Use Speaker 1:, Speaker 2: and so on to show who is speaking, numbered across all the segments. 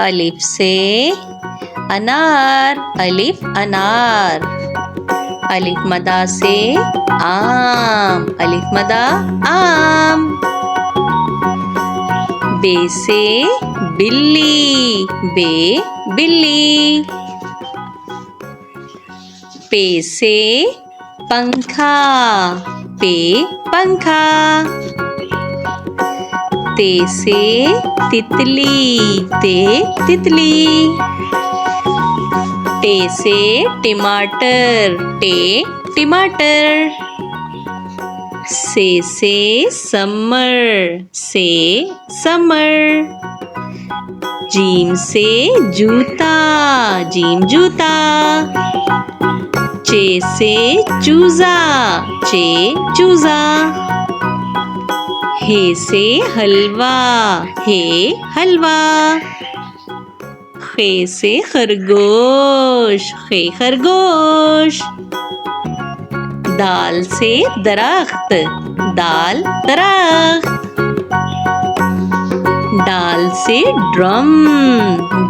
Speaker 1: अलिफ से अनार, अलिफ अनार। अलिफ मदा से आम, अलिफ मदा आम। बे से बिल्ली, बे बिल्ली। पे से पंखा, पे पंखा। ते से तितली, ते तितली। टे से टमाटर, टे टमाटर। से समर, से समर। जीम से जूता, जीम जूता। चे से चूजा, चे चूजा। हे से हलवा, हे हलवा। खे से खरगोश, खे खरगोश। दाल से दरख्त, दाल दरख्त। डाल से ड्रम,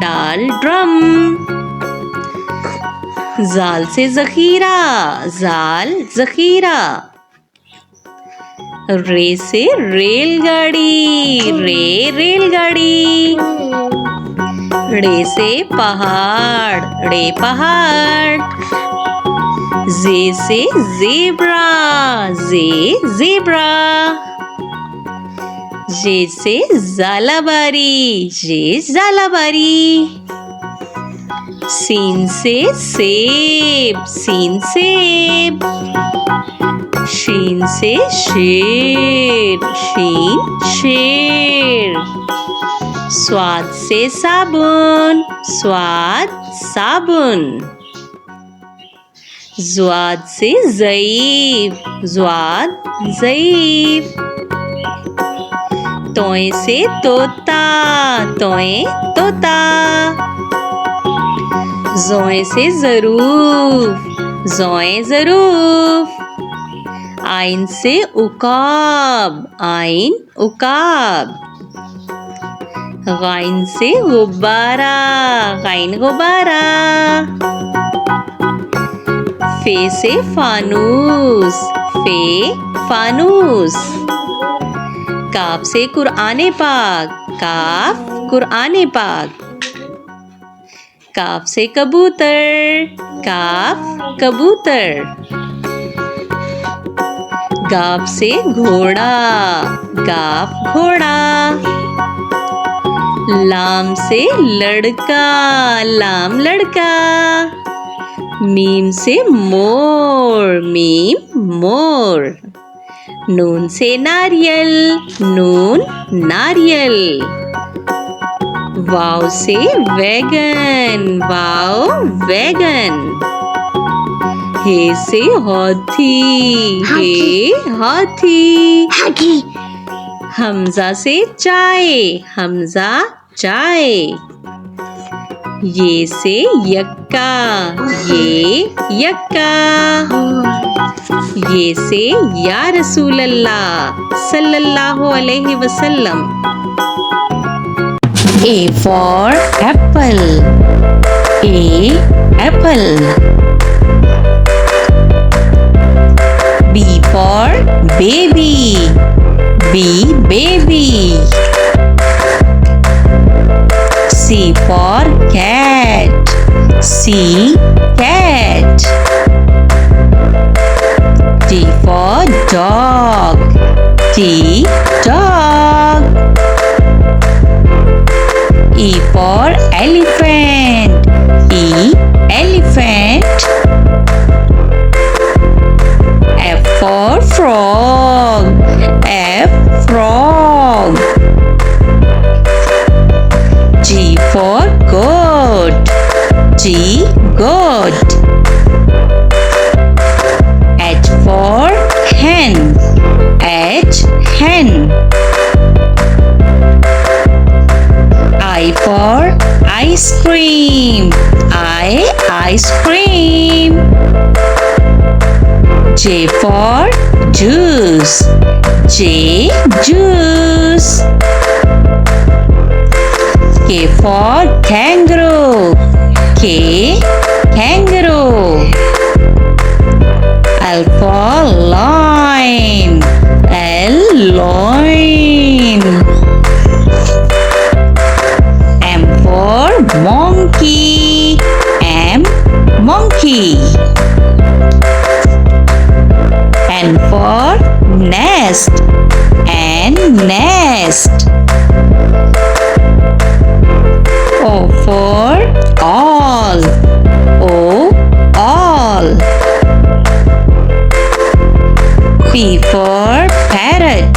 Speaker 1: डाल ड्रम। जाल से ज़ख़ीरा, जाल ज़ख़ीरा। रे से रेलगाड़ी, रे रेलगाड़ी। रे से पहाड़, रे पहाड़। जे से ज़ेब्रा, जे ज़ेब्रा। जे से ज़ालाबारी, जे ज़ालाबारी। सीन से सेब, सीन सेब। शीन से शेर, शीन शेर। स्वाद से साबुन, स्वाद साबुन। ज़्वाद से ज़ईफ़, ज़्वाद ज़ईफ़। तोए से तोता, तोए तोता। ज़ोए से ज़रूफ, ज़ोए ज़रूफ। आइन से उकाब, आइन उकाब। गाइन से गुब्बारा, गाइन गुब्बारा। फे से फानूस, फे फानूस। काफ से कुरआने पाक, काफ कुरआने पाक। काफ से कबूतर, काफ कबूतर। गाफ से घोड़ा, गाफ घोड़ा। लाम से लड़का, लाम लड़का। मीम से मोर, मीम मोर। नून से नारियल, नून नारियल। वाव से वैगन, वाव वैगन। हे से हाथी, हे हाथी। हमजा से चाय, हमजा चाय। ये से यक्का, ये यक्का। ये से या रसूल अल्लाह सल्लल्लाहु अलैहि वसल्लम। A for apple, A apple. B for baby, B baby. C for cat, C cat. D for dog, D dog. E for elephant, E elephant. F for frog, F frog. G for goat, G goat. H for hen, H hen. I for ice cream, I ice cream. J for juice, J juice. K for kangaroo. K, kangaroo. L for lion. L, loin. M for monkey. M, monkey. N for nest. N, nest. O for all. O, all. P for parrot.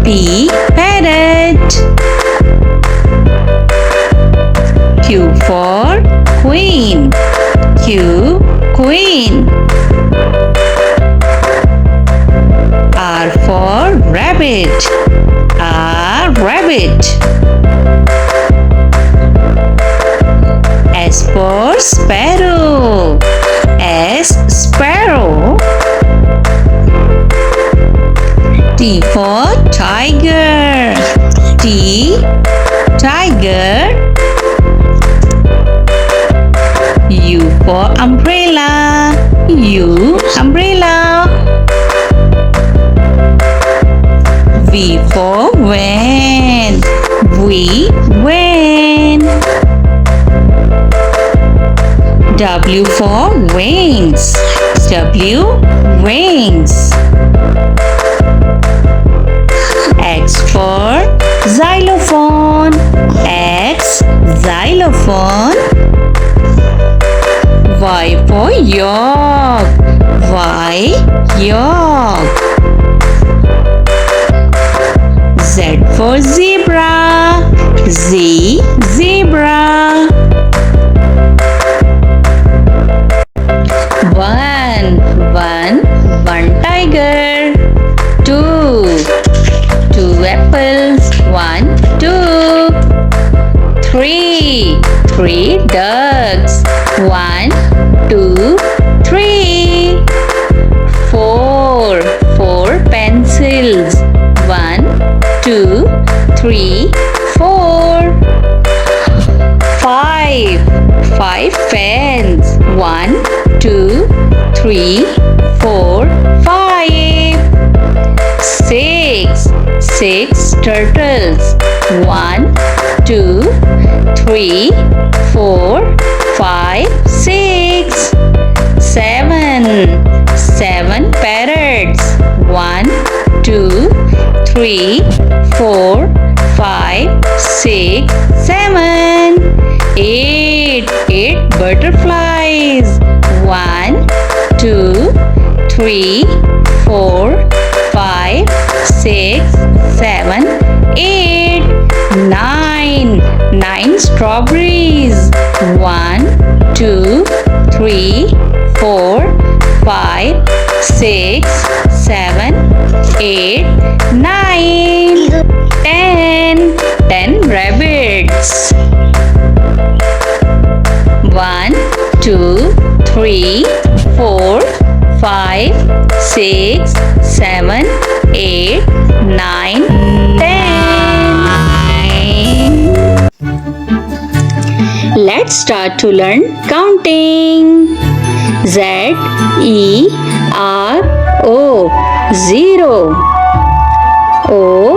Speaker 1: P, parrot. Q for queen. Q, queen. R for rabbit. R, rabbit. S for sparrow. S, sparrow. T for tiger. T, tiger. U for umbrella. U, umbrella. V for van. V, van. W for wings. W, wings. X for xylophone. X, xylophone. Y for york. Y, york. Z for zebra. Z, zebra. One tiger. Two apples. 1, 2. 3 ducks. 1, 2, 3. 4 pencils. 1, 2, 3, 4. 5 fans. 1, 2, 3, 4, 5. 6 turtles. 1, 2, 3, 4, 5, 6. 7 parrots. 1, 2, 3, 4, 5, 6, 7. 8 butterflies. 1, 2, 3, 4, 5, 6, 7, 8. 9 strawberries. 1, 2, 3, 4, 5, 6, 7, 8, 9. 10 rabbits. 1, 2, 3, 4, 5, 6, 7, 8, 9, 10. Let's start to learn counting. Z-E-R-O, zero. O-N-E,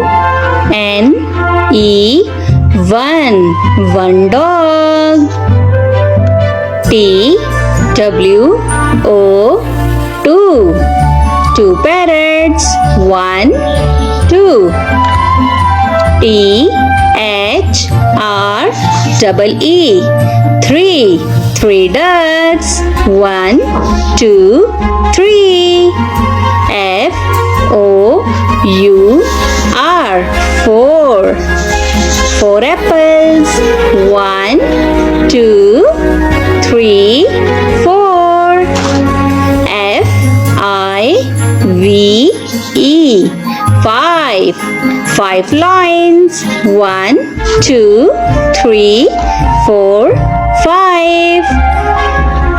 Speaker 1: one dog. T-W-O, two parrots. 1, 2. T-H-R-E-E, three ducks. 1, 2, 3. F-O-U-R, four apples. 1, 2, 3, 4. F-I-V-E, five lions. 1, 2, 3, 4, 5.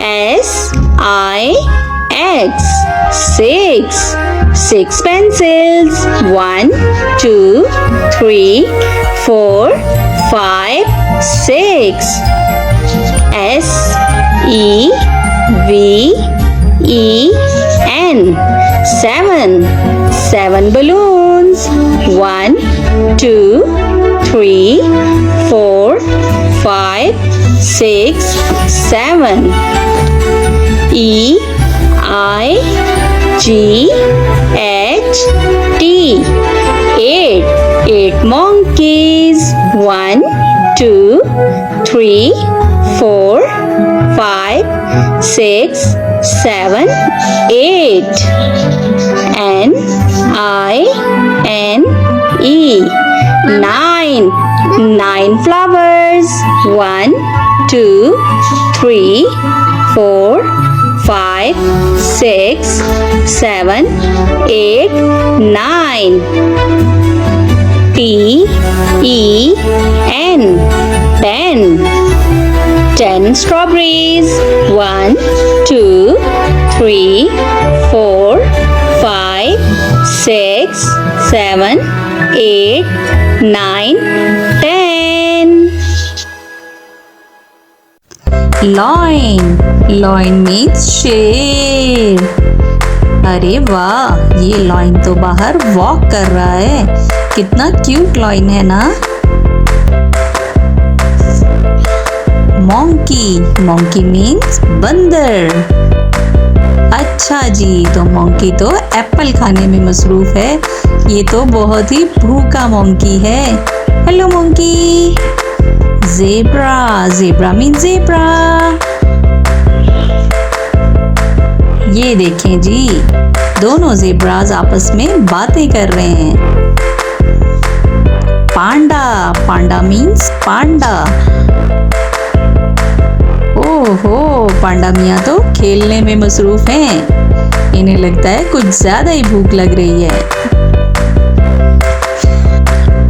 Speaker 1: S-I-X,
Speaker 2: 6 pencils. 1, 2, 3, 4, 5, 6. S E V E N. 7. 7 balloons. 1, 2, 3, 4, 5, 6, 7. E I G H T. 8. 8 monkeys. 1, 2, 3, 4, 5, 6, 7, 8. N I N E. 9. 9 flowers. 1, 2, 3, 4, 5, 6, 7, 8, 9. T E N. 10. 10 strawberries. 1, 2, 3, 4, 5, 6, 7, 8, 9, 10.
Speaker 3: Lion. Lion means शेर. अरे वाह, ये lion तो बाहर walk कर रहा है. कितना क्यूट लॉइन है ना. Monkey. Monkey means बंदर. अच्छा जी, तो मोंकी तो एप्पल खाने में मसरूफ है. ये तो बहुत ही भूखा मोंकी है. Hello monkey. Zebra. Zebra means zebra. ये देखें जी, दोनों ज़ेब्राज आपस में बातें कर रहे हैं. पांडा. पांडा मीन्स पांडा. ओहो, पांडा मियाँ तो खेलने में मसरूफ हैं. इन्हें लगता है कुछ ज्यादा ही भूख लग रही है.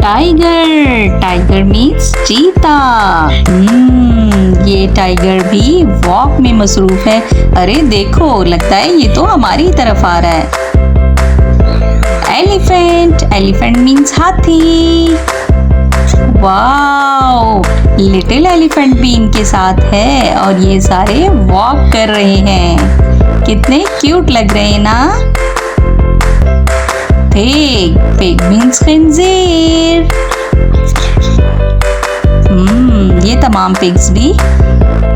Speaker 3: टाइगर. टाइगर मीन्स चीता. ये टाइगर भी वॉक में मसरूफ है. अरे देखो, लगता है ये तो हमारी तरफ आ रहा है. एलिफेंट. एलिफेंट मीन्स हाथी. वाओ, लिटिल एलिफेंट भी इनके साथ है और ये सारे वॉक कर रहे हैं. कितने क्यूट लग रहे हैं ना. पिग. पिग मीन्स खंजीर. ये तमाम पिग्स भी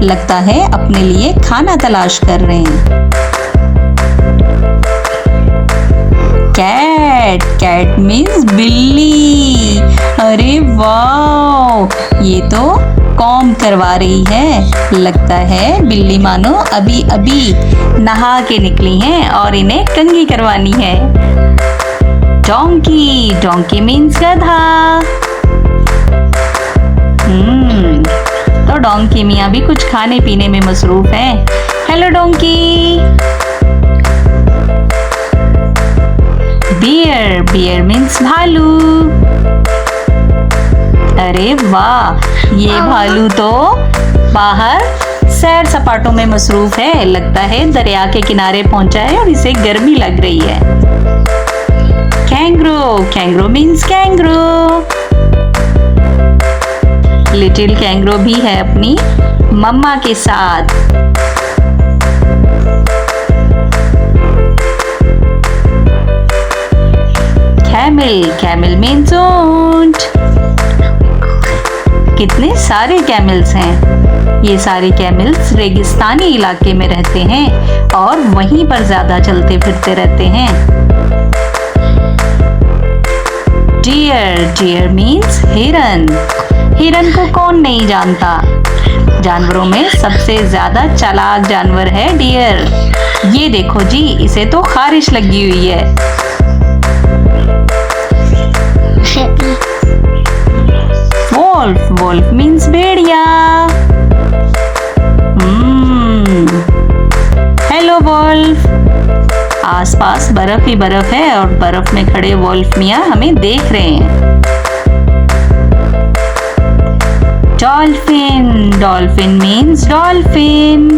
Speaker 3: लगता है अपने लिए खाना तलाश कर रहे हैं. कैट. कैट मीन्स बिल्ली. अरे वाह, ये तो कॉम्ब करवा रही है. लगता है बिल्ली मानो अभी अभी नहा के निकली हैं और इन्हें कंघी करवानी है. डोंकी. डोंकी मीन्स गधा. तो डोंकी मियाँ भी कुछ खाने पीने में मसरूफ है. Hello donkey. Bear. Bear means भालू. अरे वाह, ये भालू तो बाहर सैर सपाटों में मसरूफ है. लगता है दरिया के किनारे पहुंचा है और इसे गर्मी लग रही है. Kangaroo. Kangaroo means kangaroo. Little kangaroo भी है अपनी मम्मा के साथ. कैमल. कैमल मीन्स ऊंट. कितने सारे कैमल्स हैं. ये सारे कैमल्स रेगिस्तानी इलाके में रहते हैं और वहीं पर ज्यादा चलते फिरते रहते हैं. डियर. डियर मीन्स हिरन. हिरन को कौन नहीं जानता. जानवरों में सबसे ज्यादा चालाक जानवर है डियर. ये देखो जी, इसे तो खारिश लगी हुई है. वोल्फ. वोल्फ मीन्स भेड़िया. Hello wolf. आसपास बर्फ ही बर्फ है और बर्फ में खड़े वोल्फ मियाँ हमें देख रहे हैं. डॉल्फिन. Dolphin means dolphin.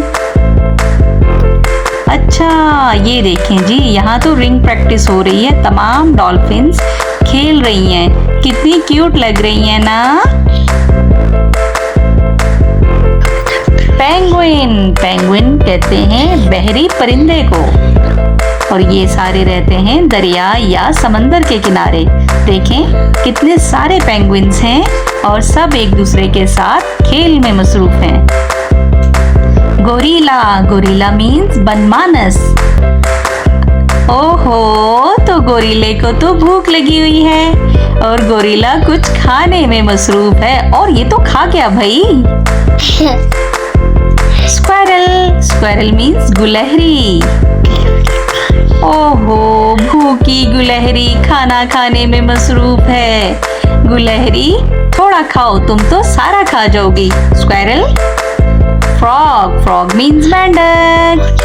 Speaker 3: अच्छा, ये देखें जी, यहाँ तो रिंग प्रैक्टिस हो रही है। तमाम डॉल्फिन्स खेल रही हैं। कितनी क्यूट लग रही हैं ना। पेंगुइन, पेंगुइन कहते हैं बहरी परिंदे को, और ये सारे रहते हैं दरिया या समंदर के किनारे। देखें कितने सारे पेंगुइन्स हैं और सब एक दूसरे के साथ खेल में मसरूफ हैं। गोरिल्ला, गोरिल्ला मीन्स बनमानस। ओहो, तो गोरिल्ले को तो भूख लगी हुई है और गोरिल्ला कुछ खाने में मसरूफ है। और ये तो खा गया भाई। स्क्वायरल, स्क्वायरल मीन्स गुलहरी। ओहो, भूखी गुलहरी खाना खाने में मसरूफ है। गुलहरी थोड़ा खाओ, तुम तो सारा खा जाओगी। स्क्वायरल। फ्रॉग, फ्रॉग मीन्स मेंढक।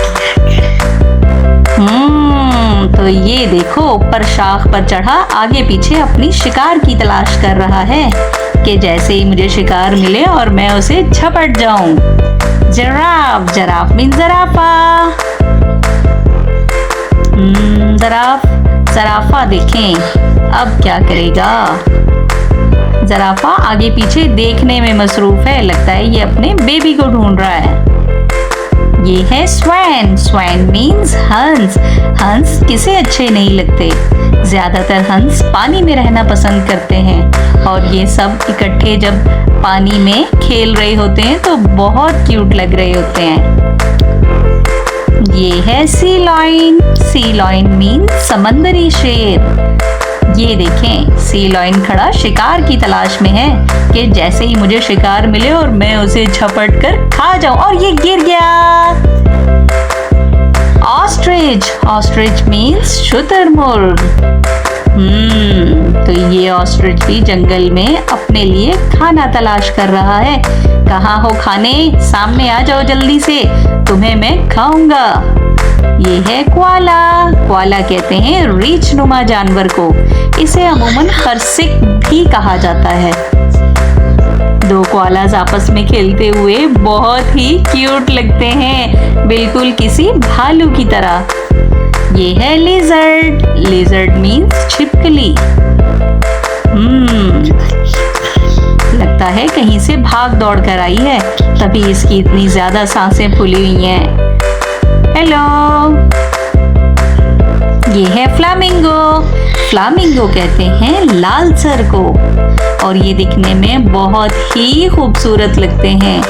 Speaker 3: तो ये देखो ऊपर शाख पर चढ़ा आगे पीछे अपनी शिकार की तलाश कर रहा है कि जैसे ही मुझे शिकार मिले और मैं उसे झपट जाऊं। जिराफ, जिराफ मीन्स जराफा। जराफ, जराफा देखें अब क्या करेगा। जराफा आगे पीछे देखने में मसरूफ है। लगता है ये अपने बेबी को ढूंढ रहा है। ये है स्वैन, स्वैन मीन्स हंस। हंस किसे अच्छे नहीं लगते। ज्यादातर हंस पानी में रहना पसंद करते हैं और ये सब इकट्ठे जब पानी में खेल रहे होते हैं तो बहुत क्यूट लग रहे होते हैं। ये है सी लॉयन, सी लॉयन मीन्स समंदरी शेर। ये देखें सी लॉयन खड़ा शिकार की तलाश में है कि जैसे ही मुझे शिकार मिले और मैं उसे झपट कर खा जाऊं। और ये गिर गया। ऑस्ट्रिच, ऑस्ट्रिच मीन्स शुतुरमुर्ग। तो ये ऑस्ट्रिच भी जंगल में अपने लिए खाना तलाश कर रहा है। कहाँ हो खाने, सामने आ जाओ जल्दी से, तुम्हें मैं खाऊंगा। ये है क्वाला, क्वाला कहते हैं रीछ नुमा जानवर को। इसे अमूमन खरसिक भी कहा जाता है। दो क्वालास आपस में खेलते हुए बहुत ही क्यूट लगते हैं, बिल्कुल किसी भालू की तरह। ये है लिजर्ड, लिजर्ड मीन्स छिपकली। लगता है कहीं से भाग दौड़ कर आई है, तभी इसकी इतनी ज्यादा सांसें फूली हुई हैं। हेलो, ये है फ्लामिंगो, फ्लामिंगो कहते हैं लाल सर को, और ये दिखने में बहुत ही खूबसूरत लगते हैं।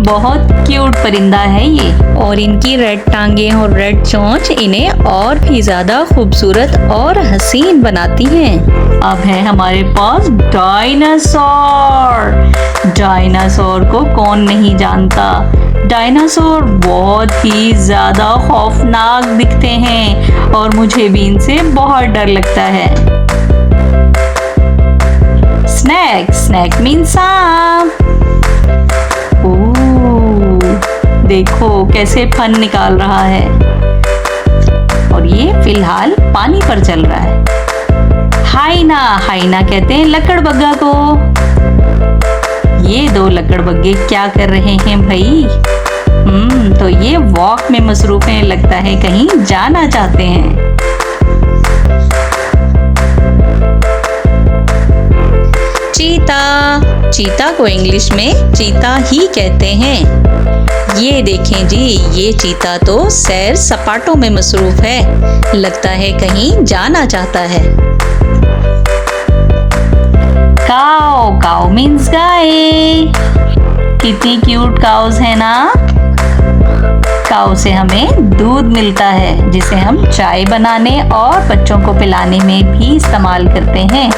Speaker 3: बहुत क्यूट परिंदा है ये, और इनकी रेड टांगे और रेड चोंच इन्हें और भी ज्यादा खूबसूरत और हसीन बनाती हैं। अब है हमारे पास डायनासोर। डायनासोर को कौन नहीं जानता। डायनासोर बहुत ही ज्यादा खौफनाक दिखते हैं और मुझे भी इनसे बहुत डर लगता है। स्नैक, स्नैक मीन्स सांप। देखो कैसे फन निकाल रहा है, और ये फिलहाल पानी पर चल रहा है। हाइना, हाइना कहते हैं लकड़बग्गा को। ये दो लकड़बग्गे क्या कर रहे हैं भाई। तो ये वॉक में मसरूफ हैं, लगता है कहीं जाना चाहते हैं। चीता, चीता को इंग्लिश में चीता ही कहते हैं। ये देखें जी, ये चीता तो सैर सपाटों में मसरूफ है, लगता है कहीं जाना चाहता है। काऊ, काऊ मीन्स गाय। कितनी क्यूट काउस है ना। काऊ से हमें दूध मिलता है जिसे हम चाय बनाने और बच्चों को पिलाने में भी इस्तेमाल करते हैं।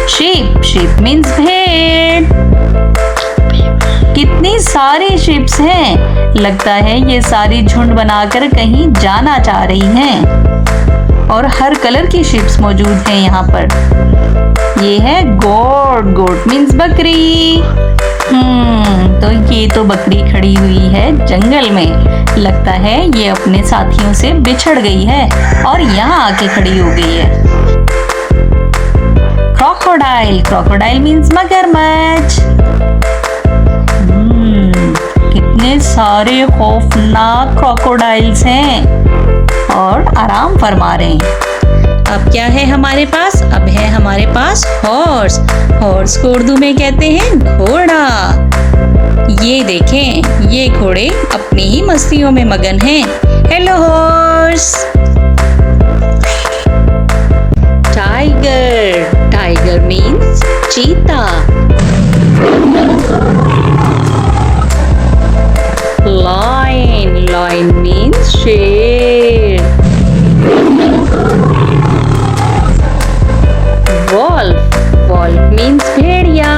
Speaker 3: शीप, शीप मीन्स भेड़। कितनी सारी शीप्स हैं, लगता है ये सारी झुंड बनाकर कहीं जाना चाह रही हैं, और हर कलर की शीप्स मौजूद हैं यहाँ पर। ये है गोट, गोट मीन्स बकरी। तो ये तो बकरी खड़ी हुई है जंगल में, लगता है ये अपने साथियों से बिछड़ गई है और यहाँ आके खड़ी हो गई है। क्रोकोडाइल, क्रोकोडाइल मीन्स मगरमच्छ। कितने सारे खौफनाक क्रोकोडाइल्स हैं और आराम फरमा रहे हैं। अब क्या है हमारे पास? अब है हमारे पास हॉर्स। हॉर्स को उर्दू में कहते हैं घोड़ा। ये देखें, ये घोड़े अपनी ही मस्तियों में मगन हैं। Hello horse. Tiger. Tiger means चीता। लायन। लायन मीन्स शेर। वॉल्फ। वॉल्फ मीन्स भेड़िया।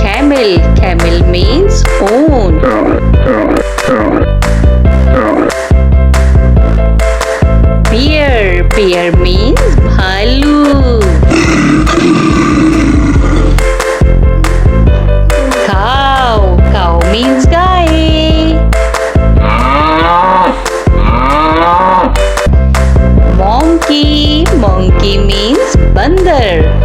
Speaker 3: Camel. Camel means ऊंट। Bear. Bear means भालू। Cow. Cow means गाय। Monkey. Monkey means बंदर।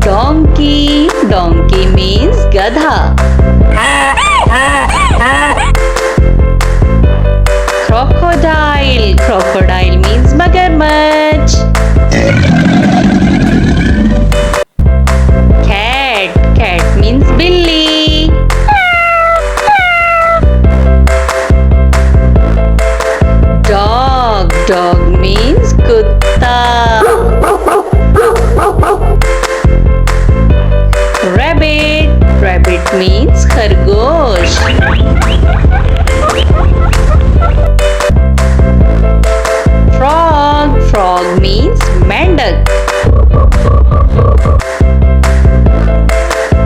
Speaker 3: Donkey. Donkey means गधा। Crocodile. Crocodile means मगरमच्छ। Cat. Cat means बिल्ली। Dog. Dog means कुत्ता। Rabbit. Rabbit means खरगोश। Frog. Frog means मेंढक।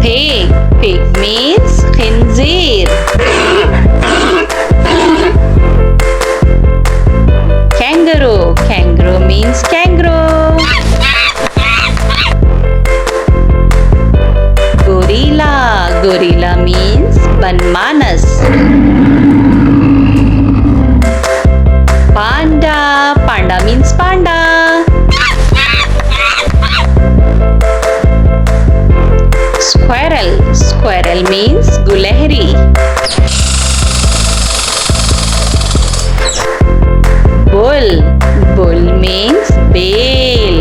Speaker 3: Pig. Pig means खिंजीर। Kangaroo. Kangaroo means kangaroo। Gorilla. Gorilla means बनमानस। Panda. Panda means panda। Squirrel. Squirrel means गुलहरी। Bull. Bull means बेल।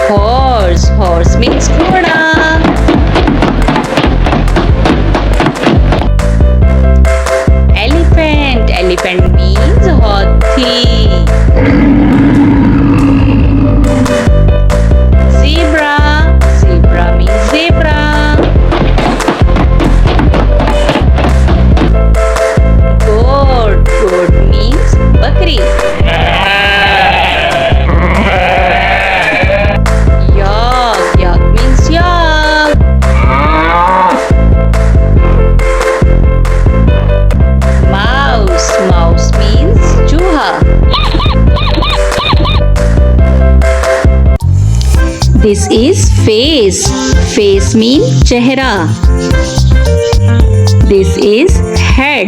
Speaker 3: Horse. Horse means घोड़ा। Elephant. Elephant means हाथी। Zebra. Zebra means zebra। Goat. Goat means बकरी। Yak. Yak means yak। Mouse. Mouse means चूहा। This is face. Face means चेहरा। This is head.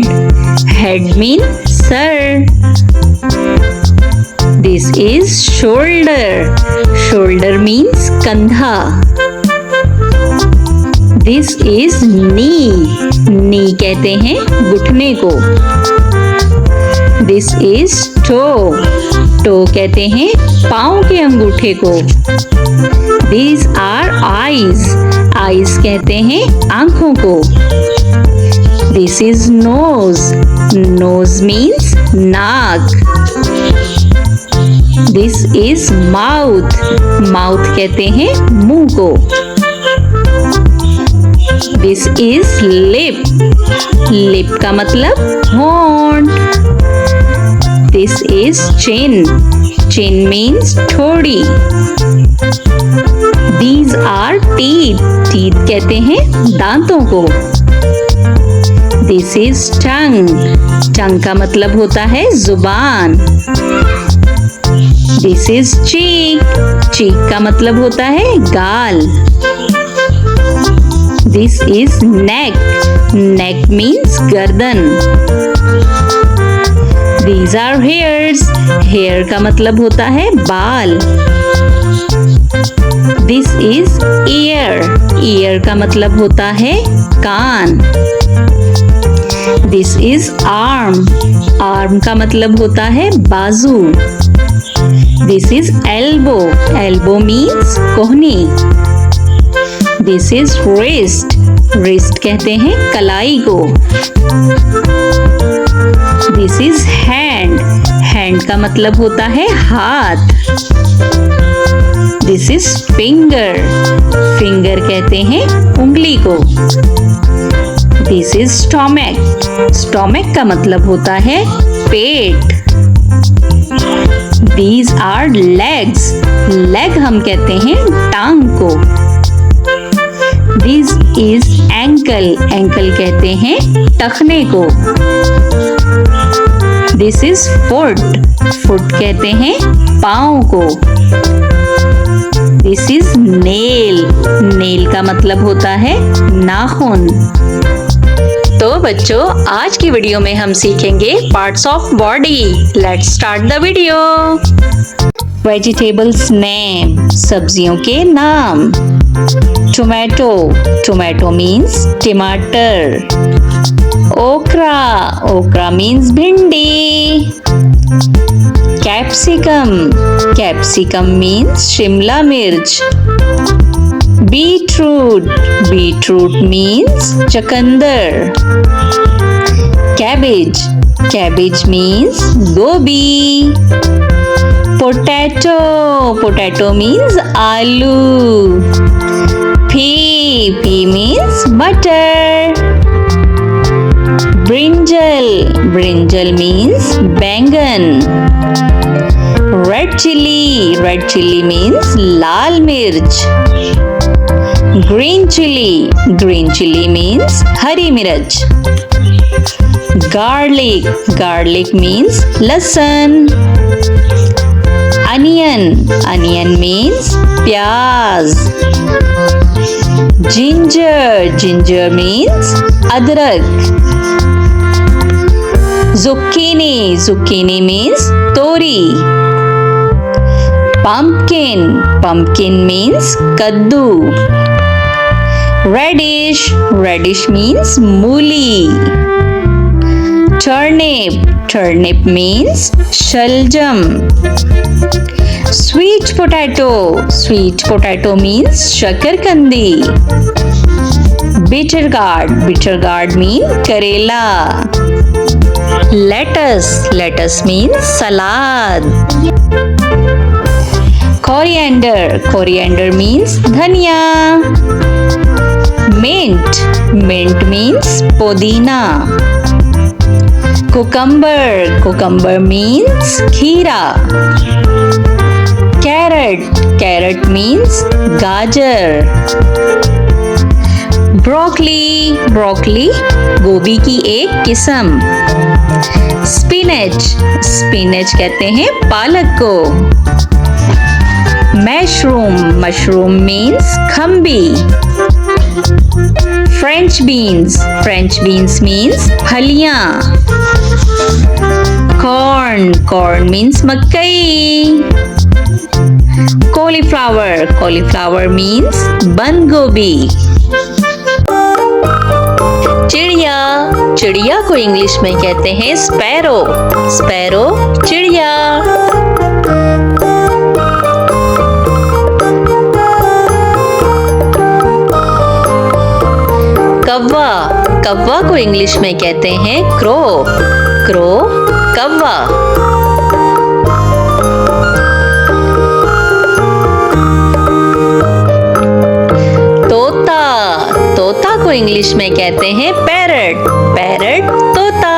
Speaker 3: Head means sir. This is shoulder. Shoulder means कंधा। This is knee. Knee कहते हैं घुटने को। This is toe. Toe कहते हैं पाँव के अंगूठे को। These are eyes. Eyes कहते हैं आँखों को। This is nose. Nose means नाक। This is mouth. Mouth कहते हैं मुंह को। This is lip. Lip का मतलब होंठ। This is chin. Chin means ठोड़ी। These are teeth. Teeth कहते हैं दांतों को। This is tongue. Tongue का मतलब होता है जुबान। This is cheek. Cheek का मतलब होता है गाल। This is neck. Neck means गर्दन। These are hairs. हेयर का मतलब होता है बाल। This is year. ईयर का मतलब होता है कान। This is arm. आर्म का मतलब होता है बाजू। This is elbow. Elbow means कोहनी। This is wrist. रिस्ट कहते हैं कलाई को। This is hand. हैंड का मतलब होता है हाथ। This is finger. फिंगर कहते हैं उंगली को। This is stomach. स्टोमक का मतलब होता है पेट। These are legs. Leg हम कहते हैं टांग को। This is ankle. Ankle कहते हैं टखने को। This is foot. Foot कहते हैं पाँव को। This is nail. Nail का मतलब होता है नाखून। तो बच्चों, आज की वीडियो में हम सीखेंगे parts of body. Let's start the video. Vegetables name, सब्जियों के नाम। टोमेटो। टोमेटो मीन्स टमाटर। ओकरा। ओकरा मीन्स भिंडी। कैप्सिकम। कैप्सिकम मीन्स शिमला मिर्च। बीटरूट। बीटरूट मीन्स चकंदर। कैबेज। कैबेज मीन्स गोभी। पोटैटो। पोटैटो मीन्स आलू। पी मीन्स मटर। ब्रिंजल। ब्रिंजल मीन्स बैंगन। Red chilli. Red chilli means लाल मिर्च। Green chilli. Green chilli means हरी मिर्च। गार्लिक। गार्लिक मीन्स लहसुन। अनियन। अनियन मीन्स प्याज। जिंजर। जिंजर मीन्स अदरक। zucchini। zucchini means तोरी। pumpkin। pumpkin means कद्दू। radish। radish means मूली। turnip। turnip means शलजम। sweet potato। sweet potato means शकरकंदी। bitter gourd। bitter gourd means करेला। lettuce। lettuce means सलाद। coriander। coriander means धनिया। mint। mint means पुदीना। cucumber। cucumber means खीरा। carrot। carrot means गाजर। Broccoli. Broccoli गोभी की एक किस्म। स्पिनच। स्पिनच कहते हैं पालक को। मशरूम। मशरूम मीन्स खम्बी। French beans. French beans means फलियां। कॉर्न। कॉर्न मीन्स मकई। कॉलीफ्लावर। कॉलीफ्लावर मीन्स बंद गोभी। चिड़िया। चिड़िया को इंग्लिश में कहते हैं स्पैरो। स्पैरो चिड़िया। कौवा। कौवा को इंग्लिश में कहते हैं क्रो। क्रो कौवा। तोता। तोता को इंग्लिश में कहते हैं पैरट। पैरट तोता।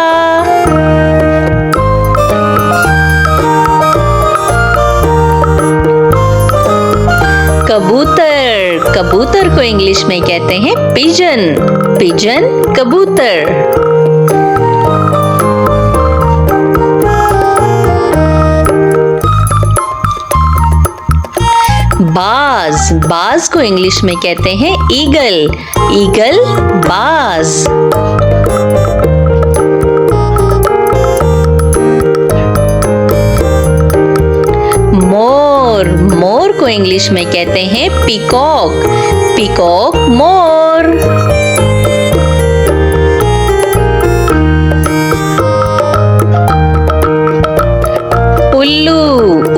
Speaker 3: कबूतर। कबूतर को इंग्लिश में कहते हैं पिजन। पिजन कबूतर। बाज। बाज को इंग्लिश में कहते हैं ईगल। ईगल बाज।
Speaker 2: इंग्लिश में कहते हैं पीकॉक। पीकॉक मोर। उल्लू।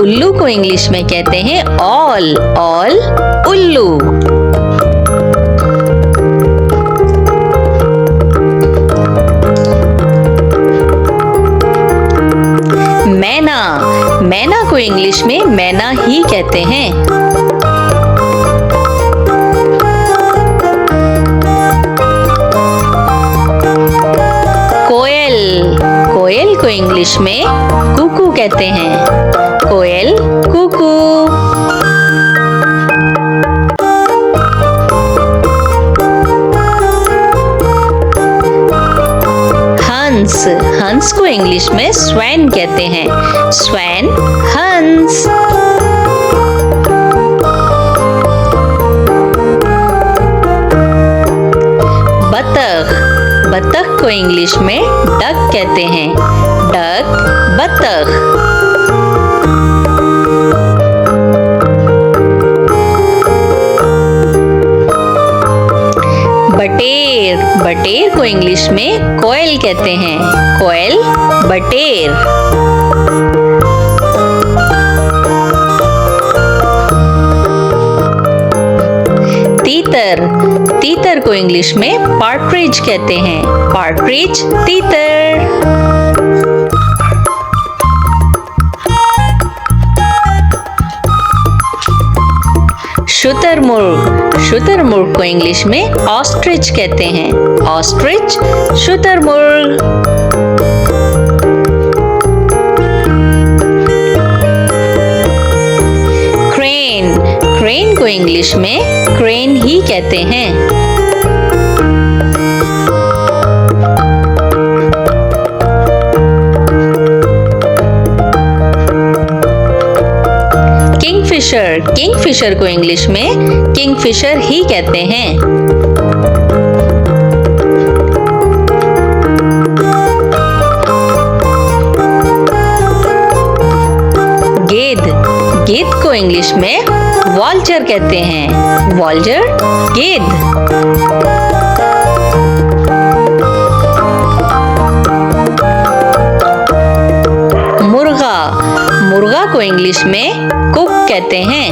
Speaker 2: उल्लू को इंग्लिश में कहते हैं ऑल। ऑल उल्लू। मैना। मैना को इंग्लिश में मैना ही कहते हैं। कोयल। कोयल को इंग्लिश में कुकू कहते हैं। कोयल कुकू। हंस। हंस को इंग्लिश में स्वैन कहते हैं। स्वैन हंस। बतख। बतख को इंग्लिश में डक कहते हैं। डक बतख। बटेर। बटेर को इंग्लिश में कोयल कहते हैं। कोयल बटेर। तीतर। तीतर को इंग्लिश में पार्ट्रिज कहते हैं। पार्ट्रिज तीतर। शुतुरमुर्ग। शुतुरमुर्ग को इंग्लिश में ऑस्ट्रिच कहते हैं। ऑस्ट्रिच शुतुरमुर्ग। क्रेन। क्रेन को इंग्लिश में क्रेन ही कहते हैं। किंगफिशर। किंगफिशर को इंग्लिश में किंगफिशर ही कहते हैं। गेंद। गेंद को इंग्लिश में वॉल्चर कहते हैं। वॉल्चर गेंद। मुर्गा। मुर्गा को इंग्लिश में कुक कहते हैं।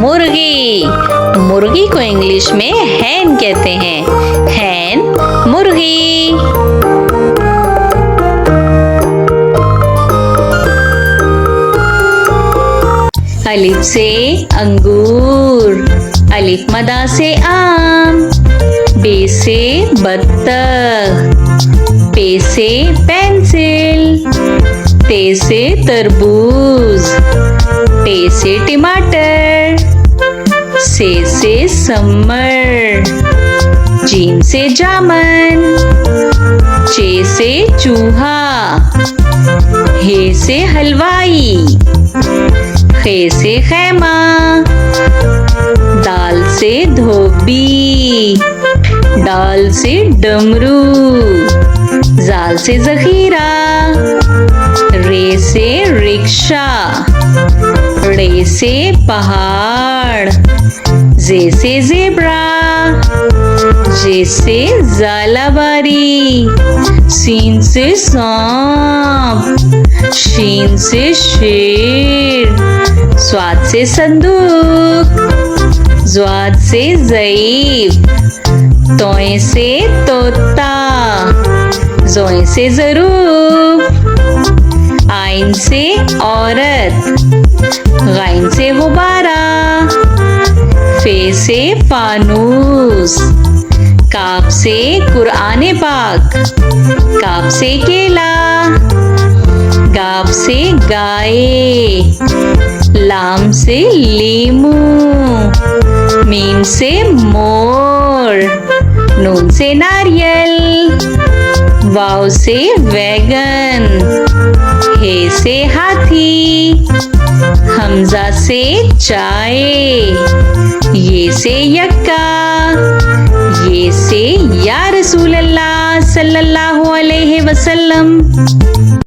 Speaker 2: मुर्गी। मुर्गी को इंग्लिश में हैन कहते हैं। हैन मुर्गी। अलिफ से अंगूर। अलिफ मदा से आम। बे से बत्तख। पे से पेंसिल। ते से तरबूज। टे से टमाटर। से समर। जीम से जामन। चे से चूहा। हे से हलवाई। खे से खैमा। दाल से धोबी। डाल से डमरू। जाल से जखीरा। रे से रिक्शा। रे से पहाड़। जे से जेब्रा। जे से जालाबारी। सीन से सांप। शीन से शेर। स्वाद से संदूक। ज्वाद से ज़ईफ। तोए से तोता। जोए से ज़रूफ। आइन से औरत। गाइन से गुब्बारा। फे से फानूस। काफ से कुरान पाक। काफ से केला। गाफ से गाय। लाम से लीमू। मीम से मोर। नून से नारियल। वाव से वैगन। हे से हाथी। हमजा से चाय, ये से यक्का, ये से या रसूल अल्लाह सल्लल्लाहु अलैहि वसल्लम।